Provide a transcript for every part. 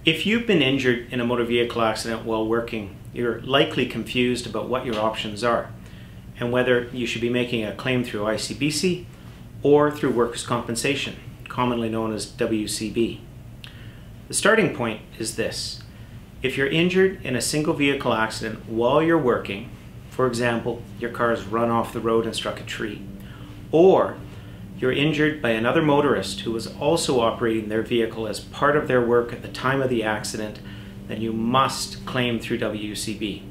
If you've been injured in a motor vehicle accident while working, you're likely confused about what your options are and whether you should be making a claim through ICBC or through workers' compensation, commonly known as WCB. The starting point is this. If you're injured in a single vehicle accident while you're working, for example, your car's run off the road and struck a tree, or you're injured by another motorist who was also operating their vehicle as part of their work at the time of the accident, then you must claim through WCB.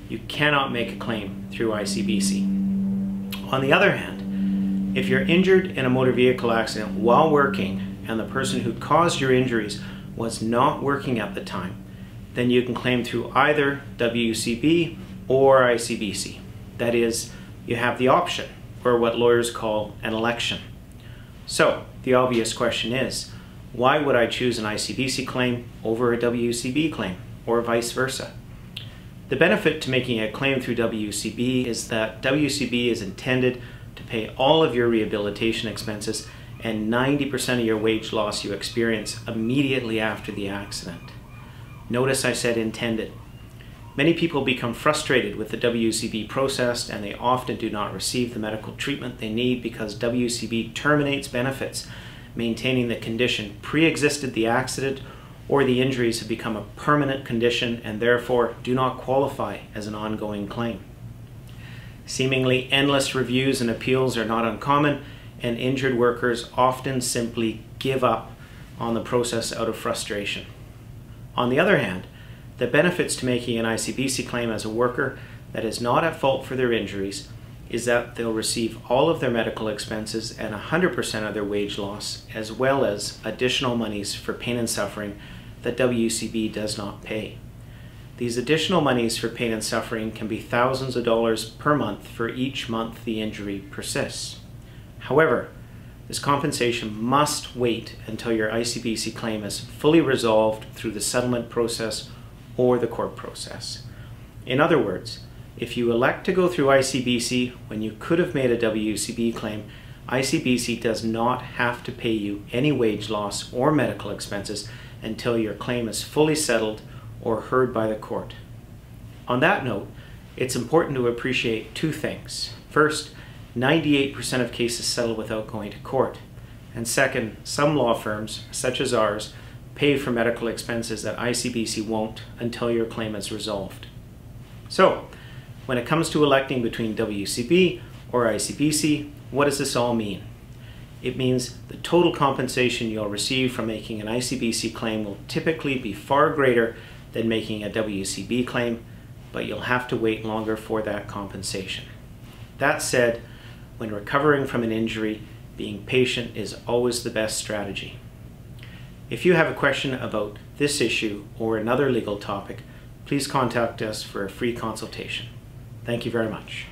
You cannot make a claim through ICBC. On the other hand, if you're injured in a motor vehicle accident while working and the person who caused your injuries was not working at the time, then you can claim through either WCB or ICBC. That is, you have the option, or what lawyers call an election. So, the obvious question is, why would I choose an ICBC claim over a WCB claim, or vice versa? The benefit to making a claim through WCB is that WCB is intended to pay all of your rehabilitation expenses and 90% of your wage loss you experience immediately after the accident. Notice I said intended. Many people become frustrated with the WCB process and they often do not receive the medical treatment they need because WCB terminates benefits, maintaining the condition pre-existed the accident or the injuries have become a permanent condition and therefore do not qualify as an ongoing claim. Seemingly endless reviews and appeals are not uncommon, and injured workers often simply give up on the process out of frustration. On the other hand, the benefits to making an ICBC claim as a worker that is not at fault for their injuries is that they'll receive all of their medical expenses and 100% of their wage loss, as well as additional monies for pain and suffering that WCB does not pay. These additional monies for pain and suffering can be thousands of dollars per month for each month the injury persists. However, this compensation must wait until your ICBC claim is fully resolved through the settlement process or the court process. In other words, if you elect to go through ICBC when you could have made a WCB claim, ICBC does not have to pay you any wage loss or medical expenses until your claim is fully settled or heard by the court. On that note, it's important to appreciate two things. First, 98% of cases settle without going to court. And second, some law firms, such as ours, pay for medical expenses that ICBC won't until your claim is resolved. So, when it comes to electing between WCB or ICBC, what does this all mean? It means the total compensation you'll receive from making an ICBC claim will typically be far greater than making a WCB claim, but you'll have to wait longer for that compensation. That said, when recovering from an injury, being patient is always the best strategy. If you have a question about this issue or another legal topic, please contact us for a free consultation. Thank you very much.